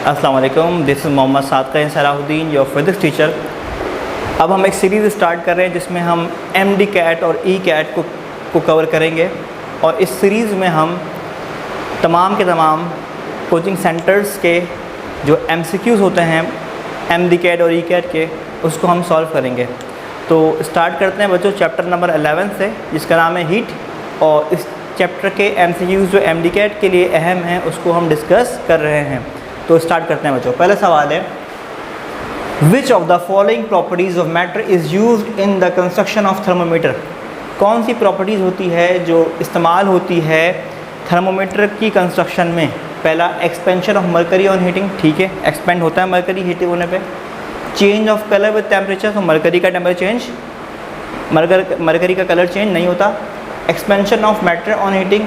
अस्सलाम वालेकुम, this is Mohammad Sadqa Salahuddin, your physics teacher. अब हम एक सीरीज़ स्टार्ट कर रहे हैं जिसमें हम एमडी कैट और ई कैट को कवर करेंगे। और इस सीरीज़ में हम तमाम के तमाम कोचिंग सेंटर्स के जो एमसीक्यूज़ होते हैं एमडी कैट और ई कैट के, उसको हम सॉल्व करेंगे। तो स्टार्ट करते हैं बच्चों चैप्टर नंबर 11 से, जिसका नाम है हीट। और इस चैप्टर के एमसीक्यूज़ जो एमडी कैट के लिए अहम हैं उसको हम डिस्कस कर रहे हैं। तो स्टार्ट करते हैं बच्चों। पहला सवाल है, विच of the following properties of matter is used in the construction of thermometer. कौन सी प्रॉपर्टीज़ होती है जो इस्तेमाल होती है थर्मोमीटर की कंस्ट्रक्शन में। पहला, expansion of mercury on heating, ठीक है, एक्सपेंड होता है मरकरी हीट होने पे। Change of colour with temperature, तो मरकरी का टेम्परेचर चेंज, मरकरी का कलर चेंज नहीं होता। Expansion of matter on heating,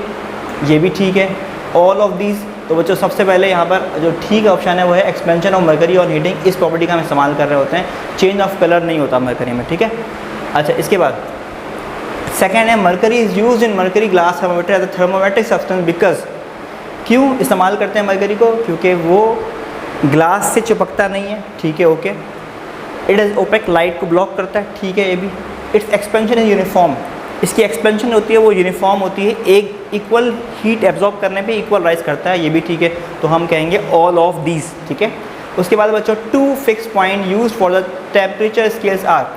ये भी ठीक है। ऑल ऑफ दीज, तो बच्चों सबसे पहले यहाँ पर जो ठीक ऑप्शन है वो है expansion of mercury on heating. इस प्रॉपर्टी का हम इस्तेमाल कर रहे होते हैं। चेंज ऑफ कलर नहीं होता मरकरी में, ठीक है। अच्छा, इसके बाद सेकेंड है, mercury is used in mercury glass thermometer as a thermometric substance because. क्यों इस्तेमाल करते हैं मरकरी को? क्योंकि वो ग्लास से चिपकता नहीं है, ठीक है, okay. It is opaque, light को ब्लॉक करता है, ठीक है, ये भी। इट्स एक्सपेंशन इज़ यूनिफॉर्म, इसकी एक्सपेंशन होती है वो यूनिफॉर्म होती है, एक इक्वल हीट एब्जॉर्ब करने पे इक्वल राइज करता है, ये भी ठीक है। तो हम कहेंगे ऑल ऑफ दीज, ठीक है। उसके बाद बच्चों, two fix point use for the temperature scales are.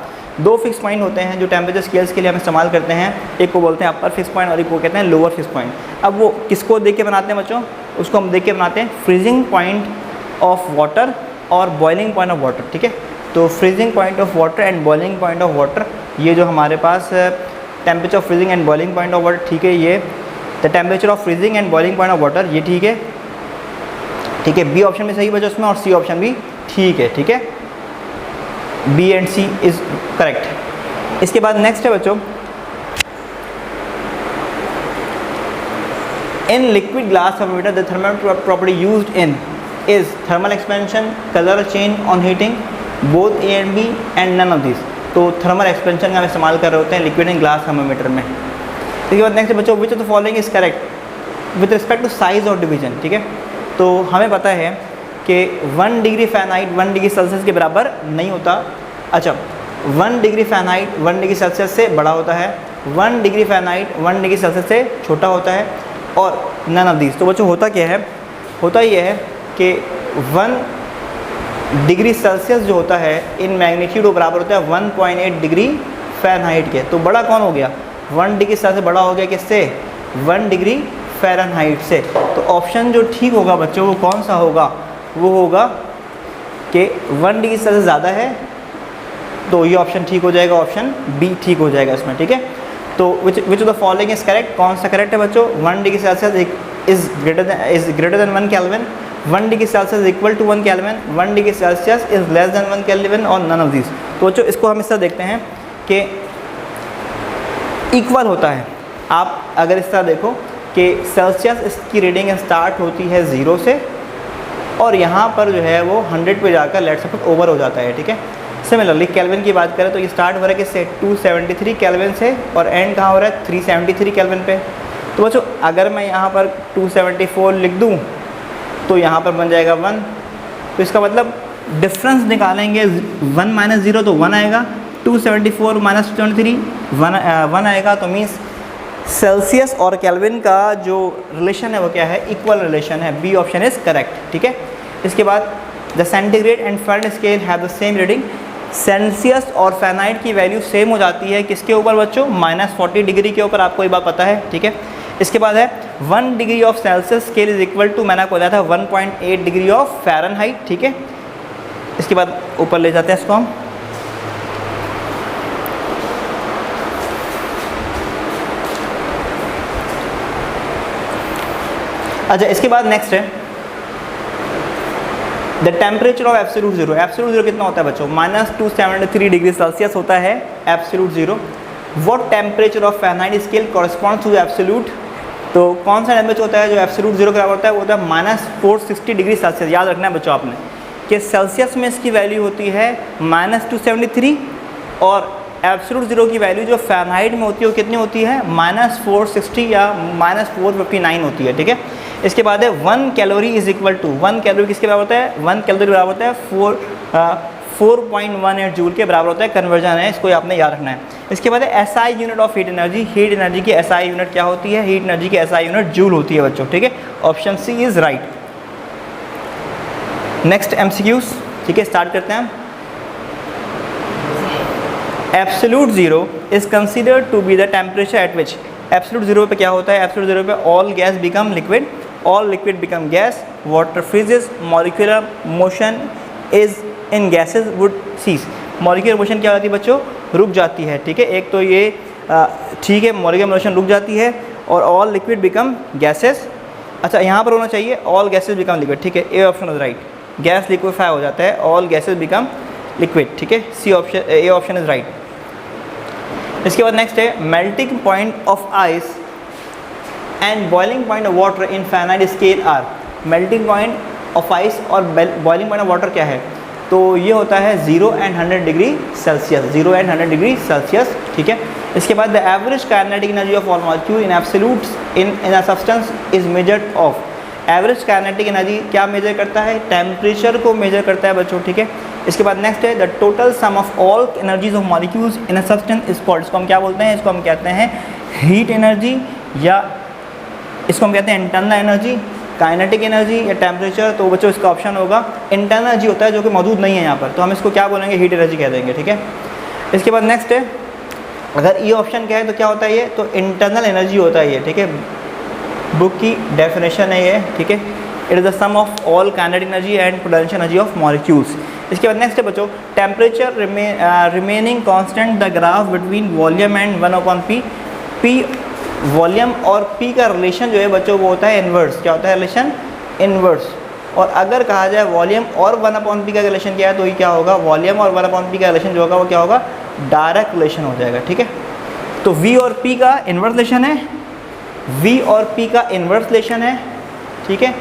दो फिक्स पॉइंट होते हैं जो टेम्परेचर स्केल्स के लिए हम इस्तेमाल करते हैं। एक को बोलते हैं अपर फिक्स पॉइंट और एक को कहते हैं लोअर फिक्स पॉइंट। अब वो किसको देख के बनाते हैं बच्चों? उसको हम देख के बनाते हैं फ्रीजिंग पॉइंट ऑफ वाटर और बॉइलिंग पॉइंट ऑफ वाटर, ठीक है। तो freezing point of water and boiling point of water, ये जो हमारे पास temperature of freezing and boiling point of water, ठीक है। ये the temperature of freezing and boiling point of water, ये ठीक है, ठीक है। बी ऑप्शन भी सही बच्चों उसमें, और सी ऑप्शन भी ठीक है, ठीक है। B and C is correct. इसके बाद नेक्स्ट है बच्चों, in liquid glass thermometer the thermometer property used in is thermal expansion, colour change on heating, both A and B and none of this. तो थर्मल एक्सपेंशन का हम इस्तेमाल कर रहे होते हैं लिक्विड एंड ग्लास थर्मोमीटर में। इसके बाद नेक्स्ट बच्चों, which of the following is correct with respect to size और डिवीजन, ठीक है। तो हमें पता है कि 1 डिग्री फ़ारेनहाइट 1 डिग्री सेल्सियस के बराबर नहीं होता। अच्छा, 1 डिग्री फ़ारेनहाइट 1 डिग्री सेल्सियस से बड़ा होता है, 1 डिग्री फ़ारेनहाइट 1 डिग्री सेल्सियस से छोटा होता है, और नन ऑफ दीज। तो बच्चों होता क्या है? होता यह है कि 1 डिग्री सेल्सियस जो होता है इन मैग्नीट्यूड वो बराबर होता है 1.8 डिग्री फ़ारेनहाइट के। तो बड़ा कौन हो गया? 1 डिग्री सेल्सियस बड़ा हो गया किससे? 1 डिग्री फ़ारेनहाइट से। तो ऑप्शन जो ठीक होगा बच्चों वो कौन सा होगा? वो होगा कि 1 डिग्री सेल्सियस ज़्यादा है, तो ये ऑप्शन ठीक हो जाएगा, ऑप्शन बी ठीक हो जाएगा इसमें, ठीक है। तो which of the following is correct? कौन सा करेक्ट है बच्चों? 1 degree Celsius is greater than 1 kelvin, 1 degree Celsius equal to 1 kelvin, 1 degree Celsius is less than 1 kelvin, और नन ऑफ दिस। तो बच्चों इसको हम इस तरह देखते हैं कि इक्वल होता है। आप अगर इस तरह देखो कि सेल्सियस इसकी रीडिंग स्टार्ट होती है 0 से, और यहाँ पर जो है वो 100 पे जाकर लेट सपोज ओवर हो जाता है, ठीक है। सिमिलरली केल्विन की बात करें तो ये स्टार्ट हो रहा है किससे? 273 केल्विन से, और एंड कहाँ हो रहा है? 373 केल्विन पे। तो बच्चों अगर मैं यहाँ पर 274 लिख दूँ तो यहाँ पर बन जाएगा 1। तो इसका मतलब डिफरेंस निकालेंगे 1 माइनस 0 तो 1 आएगा, 274 माइनस 273 1 आएगा। तो मीन्स सेल्सियस और केल्विन का जो रिलेशन है वो क्या है? इक्वल रिलेशन है। बी ऑप्शन इज़ करेक्ट, ठीक है। इसके बाद the centigrade and Fahrenheit scale have the same reading. Celsius और फ़ारेनहाइट की वैल्यू सेम हो जाती है किसके ऊपर बच्चों? -40 डिग्री के ऊपर। आपको ये बात पता है, ठीक है। इसके बाद है 1 degree of Celsius scale is equal to, मैंने आपको बताया था 1.8 डिग्री ऑफ फ़ारेनहाइट, ठीक है। इसके बाद ऊपर ले जाते हैं इसको हम। अच्छा, इसके बाद नेक्स्ट है the temperature of absolute zero. Absolute zero कितना होता है बच्चों? -273 डिग्री सेल्सियस होता है absolute zero. What temperature of Fahrenheit scale corresponds to absolute. तो कौन सा टेम्परेचर होता है जो एब्सोल्यूट ज़ीरो के बराबर होता है? वो होता है -460 डिग्री सेल्सियस। याद रखना है बच्चों आपने कि सेल्सियस में इसकी वैल्यू होती है -273, और एब्सोल्यूट जीरो की वैल्यू जो फ़ारेनहाइट में होती है वो कितनी होती है, -460 या -459 होती है, ठीक है। इसके बाद है 1 calorie is equal to, 1 calorie किसके बराबर होता है, 1 कैलोरी बराबर होता है 4.18 जूल के बराबर होता है, कन्वर्जन है, इसको आपने याद रखना है। इसके बाद है SI unit of heat energy, heat energy की एसआई यूनिट क्या होती है, हीट एनर्जी की एसआई यूनिट जूल होती है बच्चों, ठीक है। Option C is right. Next MCQs, ठीक है, स्टार्ट करते हैं। Absolute zero is considered to be the temperature at which, absolute zero पे क्या होता है, एब्सोल्यूट जीरो पे all gas become liquid, all liquid become gas, water freezes, molecular motion is in gases would cease, molecular motion क्या होती है बच्चों, रुक जाती है, ठीक है। एक तो ये ठीक है, मॉलिक्यूलर मोशन रुक जाती है, और ऑल लिक्विड बिकम गैसेस, अच्छा यहाँ पर होना चाहिए ऑल गैसेज बिकम लिक्विड, ठीक है, A option is right, gas liquefy हो जाता है, ऑल गैसेज बिकम लिक्विड, ठीक है, C option, A option is right. इसके बाद नेक्स्ट है melting point of ice and boiling point of water in Fahrenheit scale are, melting point of ice और boiling point of water क्या है, तो ये होता है 0 and 100 degree Celsius, 0 and 100 degree Celsius, ठीक है। इसके बाद the average kinetic energy of all molecule in absolutes in a substance is measured of, average kinetic energy क्या मेजर करता है, टेम्परेचर को मेजर करता है बच्चों, ठीक है। इसके बाद नेक्स्ट है the total sum of all energies of molecules in a substance is called, इसको हम क्या बोलते हैं, इसको हम कहते हैं हीट एनर्जी, या इसको हम कहते हैं इंटरनल एनर्जी, काइनेटिक एनर्जी या टेम्परेचर। तो बच्चों इसका ऑप्शन होगा इंटरनल एनर्जी होता है जो कि मौजूद नहीं है यहाँ पर, तो हम इसको क्या बोलेंगे, हीट एनर्जी कह देंगे, ठीक है। इसके बाद नेक्स्ट है, अगर ये ऑप्शन क्या है तो क्या होता है ये, तो इंटरनल एनर्जी होता है ये, ठीक है, बुक की डेफिनेशन है ये, ठीक है। It is the sum of all kinetic energy and potential energy of molecules. इसके बाद नेक्स्ट है बच्चों temperature remaining constant the graph between volume and 1/p, P volume और पी का रिलेशन जो है बच्चों वो होता है इन्वर्स, क्या होता है रिलेशन, इन्वर्स। और अगर कहा जाए वॉल्यूम और 1/p का रिलेशन क्या है, तो ये क्या होगा, वॉल्यूम और 1/p का रिलेशन जो होगा वो क्या होगा, डायरेक्ट रिलेशन हो जाएगा, ठीक है। तो v और p का इन्वर्स रिलेशन है, v और p का इन्वर्स रिलेशन है, ठीक है,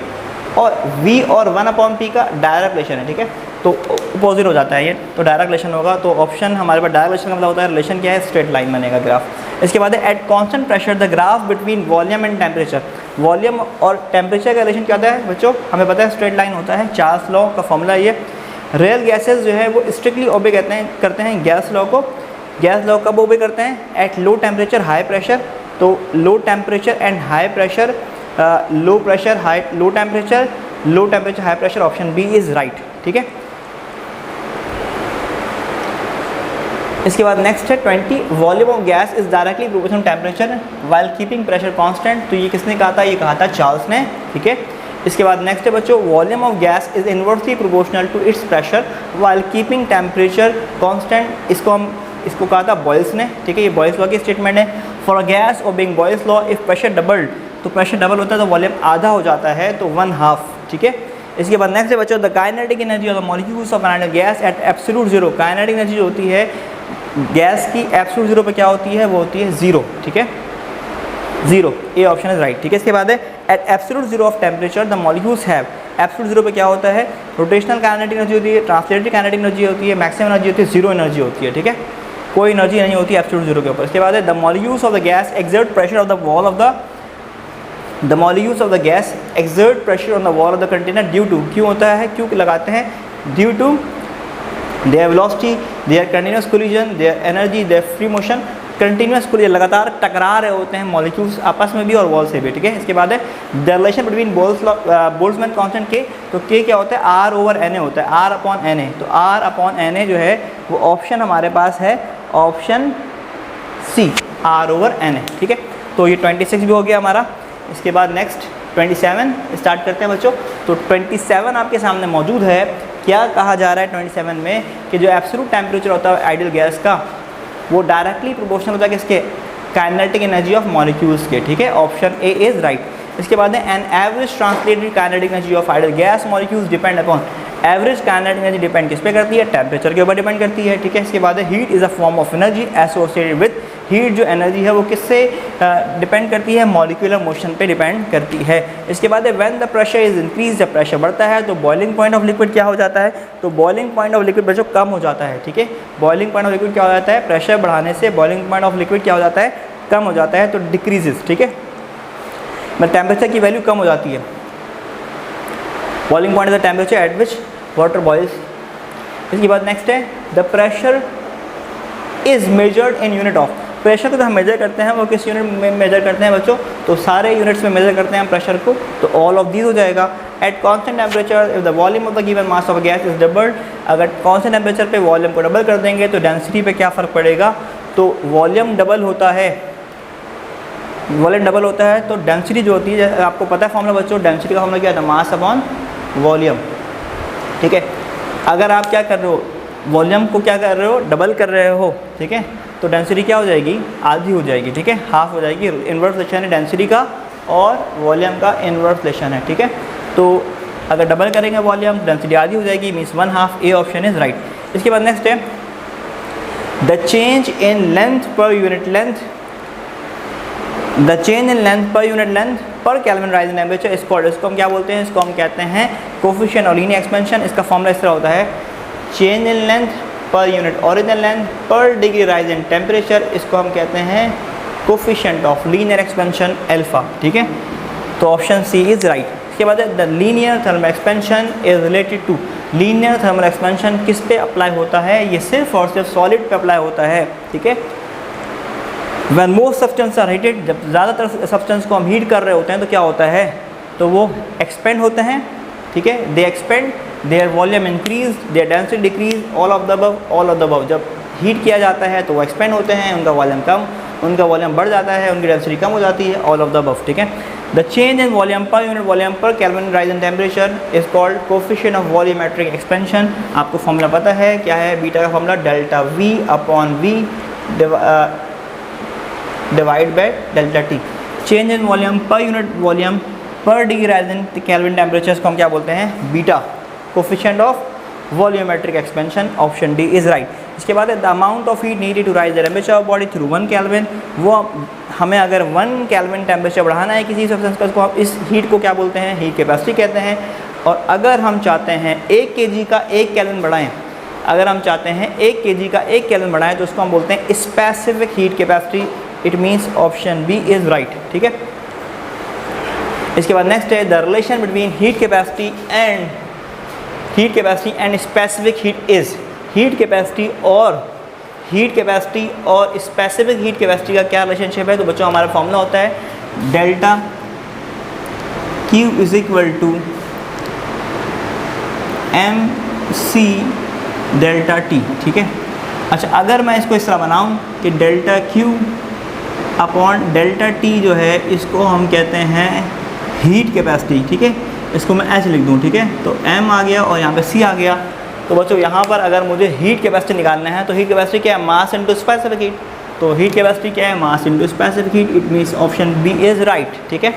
और v और 1/p का डायरेक्ट रिलेशन है, ठीक है। तो अपोजिट हो जाता है ये, तो डायरेक्ट रिलेशन होगा, तो ऑप्शन हमारे पास डायरेक्ट रिलेशन का मतलब होता है रिलेशन क्या है, स्ट्रेट लाइन बनेगा ग्राफ। इसके बाद है at constant pressure the graph between volume and temperature, volume और टेम्परेचर का रिलेशन क्या होता है बच्चों, हमें पता है स्ट्रेट लाइन होता है, चार्ल्स लॉ का फॉर्मूला ये। रियल गैसेज जो है वो स्ट्रिक्टली ओबे करते हैं गैस लॉ को, गैस लॉ कब ओबे करते हैं, at low temperature high pressure, तो low temperature and high pressure, low pressure high, low temperature high pressure, option B is right, ठीक है। इसके बाद नेक्स्ट है 20 volume of gas is directly proportional temperature while keeping pressure constant, तो ये किसने कहा था, ये कहा था चार्ल्स ने, ठीक है। इसके बाद नेक्स्ट है बच्चों volume of gas is inversely proportional to its pressure while keeping temperature constant, इसको कहा था बॉयल्स ने, ठीक है, ये बॉयल्स लॉ की स्टेटमेंट है। फॉर अ गैस और being Boyle's law if pressure doubled, तो प्रेशर डबल होता है तो वॉल्यूम आधा हो जाता है, तो 1/2, ठीक है। इसके बाद नेक्स्ट है बच्चों the kinetic energy of the molecules of an gas at absolute zero, kinetic energy जो होती है गैस की एब्सोल्यूट जीरो पे क्या होती है, वो होती है 0, ठीक है, 0, ए ऑप्शन इज राइट, ठीक है। इसके बाद है at absolute zero of temperature the molecules have, absolute zero पे क्या होता है, रोटेशनल काइनेटिक एनर्जी होती है, ट्रांसलेटरी काइनेटिक एनर्जी होती है, मैक्सिमम एनर्जी होती है, 0 एनर्जी होती है, ठीक है, कोई एनर्जी नहीं होती एब्सोल्यूट जीरो के ऊपर। इसके बाद है the molecules of the gas exert pressure of the wall of the molecules of the gas exert pressure on the wall of the container due to, क्यों होता है, क्यों लगाते हैं, due to their velocity, their continuous collision, their energy, their free motion, continuous collision, लगातार टकरा रहे होते हैं मॉलिक्यूल्स आपस में भी और वॉल से भी, ठीक है। इसके बाद है the relation between Boltzmann constant के, तो के क्या होता है, R/Na होता है, R/Na, तो R/Na जो है वो ऑप्शन हमारे पास है ऑप्शन सी, R/Na, ठीक है। तो ये 26 भी हो गया हमारा। इसके बाद नेक्स्ट 27 स्टार्ट करते हैं बच्चों। तो 27 आपके सामने मौजूद है, क्या कहा जा रहा है 27 में कि जो एब्सोल्यूट टेम्परेचर होता है आइडियल गैस का वो डायरेक्टली प्रोपोर्शनल होता है किसके, काइनेटिक एनर्जी ऑफ मॉलिक्यूल्स के, ठीक है, ऑप्शन ए इज राइट। इसके बाद है an average translated kinetic energy of ideal gas molecules depend upon, average kinetic energy depend किस पे करती है? टेम्परेचर के ऊपर डिपेंड करती है, ठीक है। इसके बाद है heat is a form of energy associated with, heat जो एनर्जी है वो किससे डिपेंड करती है? मॉलिक्यूलर मोशन पे डिपेंड करती है। इसके बाद है when the pressure is increase, जब प्रेशर बढ़ता है तो बॉइलिंग पॉइंट ऑफ लिक्विड क्या हो जाता है? तो बॉइलिंग पॉइंट ऑफ लिक्विड बच्चों कम हो जाता है, ठीक है। बॉइलिंग पॉइंट ऑफ लिक्विड क्या हो जाता है? प्रेशर बढ़ाने से बॉइलिंग पॉइंट ऑफ लिक्विड क्या हो जाता है? कम हो जाता है, तो डिक्रीजेस, ठीक है। मतलब टेम्परेचर की वैल्यू कम हो जाती है। Boiling point is the temperature at which water boils. इसके बाद नेक्स्ट है the pressure is measured in unit of, pressure को जो हम मेजर करते हैं वो किस यूनिट में मेजर करते हैं बच्चों? तो सारे यूनिट्स में मेजर करते हैं हम प्रेशर को, तो ऑल ऑफ दीज हो जाएगा। At constant temperature if the volume of the given mass of gas is doubled, अगर कॉन्स्टेंट टेम्परेचर पे वॉल्यूम को डबल कर देंगे तो डेंसिटी पे क्या फ़र्क पड़ेगा? तो वॉल्यूम डबल होता है, वॉल्यूम डबल होता है तो डेंसिटी जो होती है, आपको पता है फॉर्मूला बच्चों, डेंसिटी का फॉर्मूला क्या था? मास अपॉन वॉल्यूम, ठीक है। अगर आप क्या कर रहे हो? वॉल्यूम को क्या कर रहे हो? डबल कर रहे हो, ठीक है, तो डेंसिटी क्या हो जाएगी? आधी हो जाएगी, ठीक है, हाफ हो जाएगी। इन्वर्स रिलेशन है डेंसिटी का और वॉल्यूम का इन्वर्स रिलेशन है, ठीक है। तो अगर डबल करेंगे वॉल्यूम, डेंसिटी आधी हो जाएगी, means 1/2। A option is right. इसके बाद नेक्स्ट है the change in length per unit length, the change in length per unit length पर केल्विन राइजिंग टेम्परेचर इस कॉल्ड, इसको हम क्या बोलते हैं? इसको हम कहते हैं कोफिशिएंट और लीनियर एक्सपेंशन। इसका फॉर्मूला इस तरह होता है change in length per unit original length per degree rise in temperature, इसको हम कहते हैं coefficient of linear expansion alpha, ठीक है। तो ऑप्शन सी इज राइट। इसके बाद the linear thermal expansion is related to, linear thermal expansion किस पे अप्लाई होता है? ये सिर्फ और सिर्फ सॉलिड पे अप्लाई होता है, ठीक है। When most substances are heated, जब ज़्यादातर सब्सटेंस को हम हीट कर रहे होते हैं तो क्या होता है? तो वो एक्सपेंड होते हैं, ठीक है। They expand, their volume increase, their density decrease, all of the above, all of the above. जब हीट किया जाता है तो वो एक्सपेंड होते हैं, उनका वॉल्यूम कम, उनका वॉल्यूम बढ़ जाता है, उनकी डेंसिटी कम हो जाती है, ऑल ऑफ द अबव, ठीक है। The change in volume per unit volume per Kelvin rise in temperature is called coefficient of volumetric expansion. आपको फॉर्मूला पता है क्या है? बीटा का formula delta V upon V divide by delta T. Change in volume per unit volume per degree rise in Kelvin temperature को हम क्या बोलते हैं? Beta, coefficient of volumetric expansion. Option D is right. इसके बाद the amount of heat needed to rise the temperature of body through 1 kelvin, वो हमें अगर 1 केल्विन टेम्परेचर बढ़ाना है किसी सब्सटेंस का, उसको इस हीट को क्या बोलते हैं? हीट कैपेसिटी कहते हैं। और अगर हम चाहते हैं 1 kg का 1 केल्विन बढ़ाएं, अगर हम चाहते हैं 1 kg का 1 केल्विन बढ़ाएं तो उसको हम बोलते हैं specific heat capacity. It means option B is right, ठीक है। इसके बाद नेक्स्ट है the relation between heat capacity and specific heat is, heat capacity और स्पेसिफिक हीट कैपेसिटी का क्या रिलेशनशिप है? तो बच्चों हमारा फॉर्मूला होता है delta Q is equal to M C delta T, ठीक है। अच्छा, अगर मैं इसको इस तरह बनाऊं कि delta Q upon delta T जो है इसको हम कहते हैं हीट कैपेसिटी, ठीक है। इसको मैं H लिख दूँ, ठीक है। तो M आ गया और यहाँ पे C आ गया। तो बच्चों यहाँ पर अगर मुझे हीट कैपेसिटी निकालना है तो हीट कैपेसिटी क्या है? Mass into specific heat. तो हीट कैपेसिटी क्या है? Mass into specific heat. It means option B is right, ठीक है।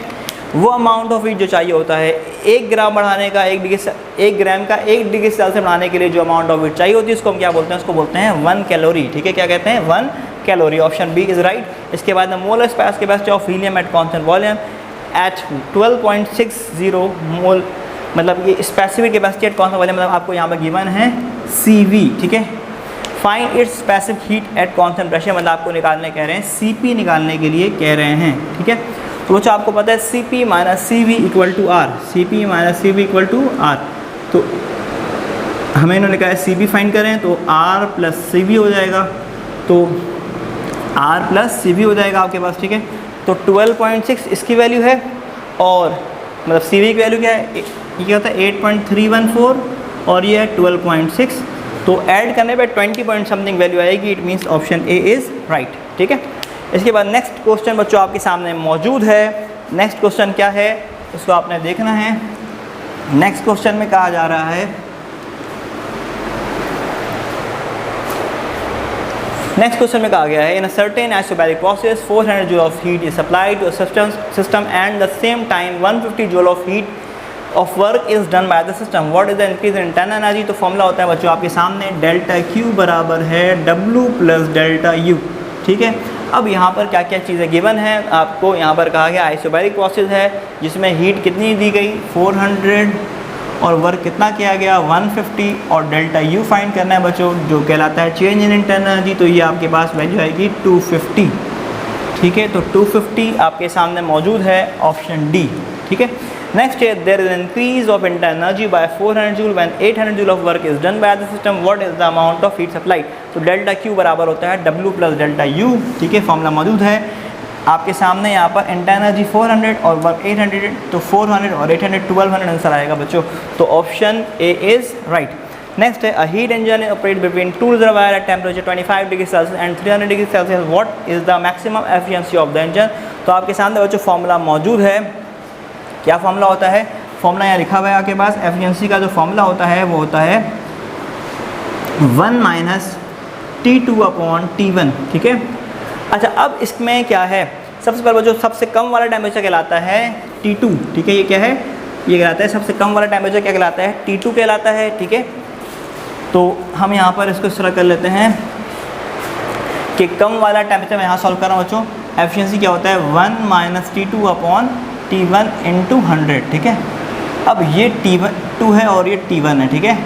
वो अमाउंट ऑफ हीट जो चाहिए होता है 1 ग्राम बढ़ाने का 1 ग्राम का 1 डिग्री सेल्सियस बढ़ाने के लिए जो अमाउंट ऑफ हीट चाहिए होती है उसको हम क्या बोलते हैं? उसको बोलते हैं 1 कैलोरी, ठीक है। क्या कहते हैं? 1 calorie. Option B is right. इसके बाद molar space capacity of helium at constant volume at 12.60 mole, मतलब ये specific capacity at constant volume, मतलब आपको यहाँ पर गिवन है CV, ठीक है। Find its specific heat at constant pressure, मतलब आपको निकालने कह रहे हैं, CP निकालने के लिए कह रहे हैं, ठीक है। तो बच्चों आपको पता है CP minus CV equal to R, CP minus CV equal to R। तो हमें इन्होंने कहा है CP फाइंड करें तो R प्लस CV हो जाएगा, तो R प्लस CV हो जाएगा आपके पास, ठीक है। तो 12.6 इसकी वैल्यू है और मतलब CV की वैल्यू क्या है? ये क्या होता है? 8.314 और ये है 12.6, तो ऐड करने पे 20 पॉइंट समथिंग वैल्यू आएगी। It means option A is right, ठीक है। इसके बाद नेक्स्ट क्वेश्चन बच्चों आपके सामने मौजूद है। नेक्स्ट क्वेश्चन क्या है उसको आपने देखना है। नेक्स्ट क्वेश्चन में कहा जा रहा है, नेक्स्ट क्वेश्चन में कहा गया है in a certain isobaric process 400 joule of heat is supplied to system and the same time 150 joule of heat of work is done by the system, what is the increase in internal energy. तो formula होता है बच्चों आपके सामने delta Q बराबर है W plus delta U, ठीक है। अब यहाँ पर क्या क्या चीज़ें गिवन है आपको, यहाँ पर कहा गया आइसोबैरिक प्रोसेस है जिसमें हीट कितनी दी गई 400 और वर्क कितना किया गया 150 और डेल्टा यू फाइंड करना है बच्चों जो कहलाता है चेंज इन इंटरनल एनर्जी। तो ये आपके पास वैल्यू आएगी 250, ठीक है। तो 250 आपके सामने मौजूद है, ऑप्शन डी, ठीक है। नेक्स्ट है there is increase of internal energy by 400 joule when 800 joule of work is done by the system, what is the amount of heat supplied. तो डेल्टा क्यू बराबर होता है W प्लस डेल्टा यू, ठीक है। Formula मौजूद है आपके सामने यहाँ पर इंटरनल एनर्जी 400 और वर्क 800, तो 400 और 800 1200 आंसर आएगा बच्चों। तो option A is right. Next है a heat engine operate between two reservoir at temperature 25 degree Celsius and 300 degree Celsius, what is the maximum efficiency of the engine. तो आपके सामने बच्चों फॉर्मूला मौजूद है, क्या फॉर्मूला होता है, फॉर्मूला यहाँ लिखा हुआ है आपके पास। एफिशिएंसी का जो फॉर्मूला होता है वो होता है 1 माइनस T2 अपॉन T1, ठीक है। अच्छा अब इसमें क्या है, सबसे पहले जो सबसे कम वाला टेम्परेचर कहलाता है T2, ठीक है। ये क्या है, ये कहलाता है सबसे कम वाला टेम्परेचर क्या कहलाता है T2 कहलाता है, ठीक है। तो हम यहाँ पर इसको इस तरह कर लेते हैं कि कम वाला टेम्परेचर मैं यहाँ सॉल्व कर रहा हूँ बच्चों। एफिशिएंसी क्या होता है 1 minus T2 upon T1 into 100, ठीक है। अब ये T2 है और ये T1 है, ठीक है।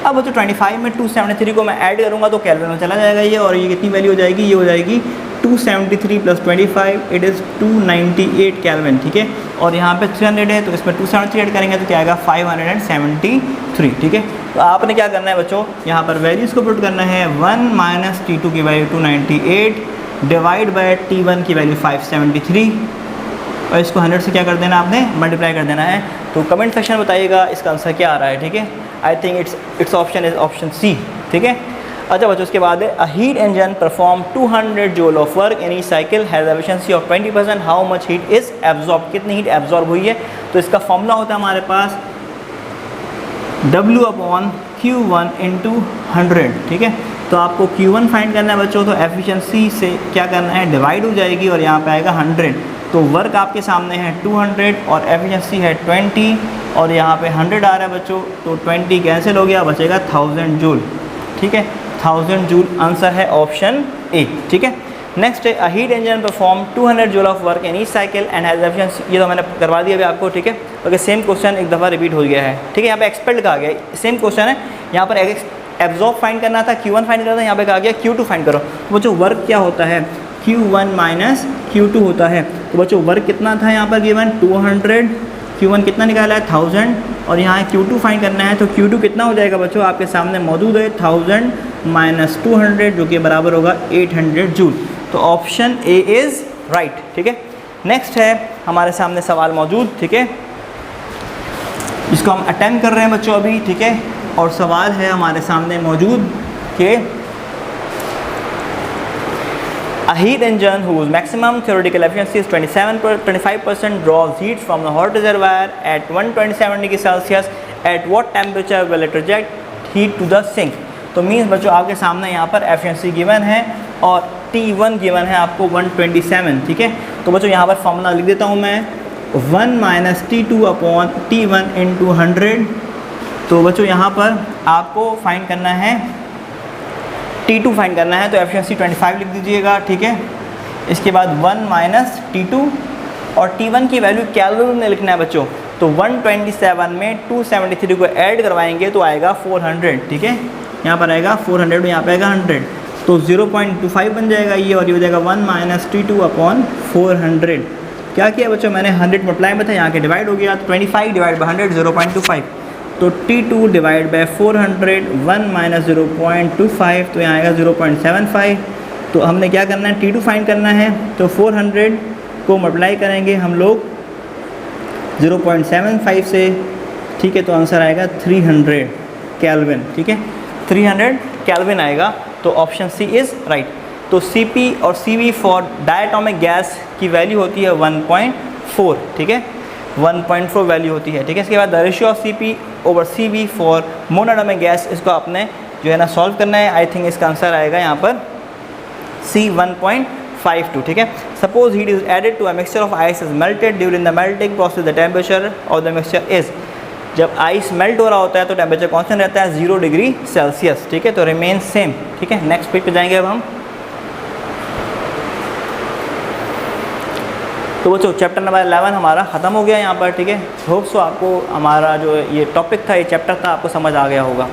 अब बच्चों 25 में 273 को मैं ऐड करूँगा तो कैलविन में चला जाएगा ये, और ये कितनी वैल्यू हो जाएगी, ये हो जाएगी 273 प्लस 25 इट इज़ 298 कैलविन, ठीक है। और यहाँ पे 300 है तो इसमें 273 ऐड करेंगे तो क्या आएगा 573, ठीक है। तो आपने क्या करना है बच्चों, यहाँ पर वैल्यूज़ को पुट करना है 1 माइनस T2 की वैल्यू 298 डिवाइड बाय T1 की वैल्यू 573 और इसको 100 से क्या कर देना आपने मल्टीप्लाई कर देना है। तो कमेंट सेक्शन बताइएगा इसका आंसर क्या आ रहा है, ठीक है। I think it's option is option C, ठीक है। अच्छा बच्चों उसके बाद है a heat engine perform 200 joule of work in each cycle has efficiency of 20%, how much heat is absorb, कितनी हीट एब्जॉर्ब हुई है। तो इसका फॉर्मूला होता है हमारे पास W अपॉन Q1 इंटू 100, ठीक है। तो आपको Q1 फाइंड करना है बच्चों, तो एफिशिएंसी से क्या करना है डिवाइड हो जाएगी और यहाँ पे आएगा 100। तो वर्क आपके सामने है 200 और एफिशिएंसी है 20 और यहाँ पे 100 आ रहा है बच्चों, तो 20 कैंसिल हो गया, बचेगा 1000 जूल, ठीक है। 1000 जूल आंसर है ऑप्शन ए, ठीक है। नेक्स्ट है a heat engine perform 200 joule of work in each cycle and has efficiency, ये तो मैंने करवा दिया अभी आपको, ठीक है। ओके सेम क्वेश्चन एक दफ़ा रिपीट हो गया है, ठीक है। यहाँ पे एक्सपेल्ड कहा गया, सेम क्वेश्चन है, यहाँ पर एब्जॉर्ब फाइंड करना था, Q1 फाइंड करना था, यहाँ पे कहा गया Q2 फाइंड करो। तो बच्चों वर्क क्या होता है Q1 माइनस Q2 होता है। तो बच्चों वर्क कितना था यहाँ पर गिवन 200, Q1 कितना निकाला है 1000 और यहाँ Q2 फाइंड करना है। तो Q2 कितना हो जाएगा बच्चों, आपके सामने मौजूद है 1000 माइनस 200 जो कि बराबर होगा 800 जूल। तो ऑप्शन ए इज़ राइट, ठीक है। नेक्स्ट है हमारे सामने सवाल मौजूद, ठीक है, इसको हम अटेम्प्ट कर रहे हैं बच्चों अभी, ठीक है। और सवाल है हमारे सामने मौजूद कि a heat engine whose maximum theoretical efficiency is 25% draws heat from the hot reservoir at 127 degree Celsius, at what temperature will it reject heat to the sink। तो मीन्स बच्चों आपके सामने यहाँ पर एफिशिएंसी गिवन है और T1 गिवन है आपको 127, ठीक है। तो बच्चों यहाँ पर फॉर्मूला लिख देता हूँ मैं 1 minus T2 upon T1 into 100। तो बच्चों यहाँ पर आपको फाइंड करना है T2 फाइंड करना है, तो एफिशिएंसी 25 लिख दीजिएगा, ठीक है। इसके बाद 1 माइनस T2 और T1 की वैल्यू कैलोरी में लिखना है बच्चों। तो 127 में 273 को ऐड करवाएंगे तो आएगा 400, ठीक है। यहाँ पर आएगा 400, यहाँ पर आएगा 100, तो 0.25 बन जाएगा ये, और ये हो जाएगा 1 माइनस T2 अपॉन 400। क्या किया बच्चों मैंने 100 मल्टीप्लाई में था, यहाँ के डिवाइड हो गया, तो 25 डिवाइड बाई 100 0.25, तो T2 डिवाइड बाई 400 1 माइनस 0.25, तो यहाँ आएगा 0.75। तो हमने क्या करना है T2 फाइंड करना है, तो 400 को मल्टीप्लाई करेंगे हम लोग 0.75 से, ठीक है। तो आंसर आएगा 300 कैल्विन, ठीक है, 300 कैल्विन आएगा। तो ऑप्शन सी इज़ राइट। तो Cp और Cv फॉर डायटोमिक गैस की वैल्यू होती है 1.4, ठीक है, 1.4 वैल्यू होती है, ठीक है। इसके बाद the ratio of Cp over Cv for monoatomic gas, इसको आपने जो है ना सॉल्व करना है। आई थिंक इसका आंसर आएगा यहाँ पर C 1.52, ठीक है। Suppose heat is added to a mixture of ice is melted during the melting process, the temperature of the mixture is, जब आइस मेल्ट हो रहा होता है तो टेम्परेचर कांस्टेंट रहता है 0 डिग्री सेल्सियस, ठीक है, तो रिमेन सेम, ठीक है। नेक्स्ट पेज पे जाएंगे अब हम। तो बच्चों चैप्टर नंबर 11 हमारा ख़त्म हो गया यहाँ पर, ठीक है। होप सो आपको हमारा जो ये टॉपिक था, ये चैप्टर था, आपको समझ आ गया होगा।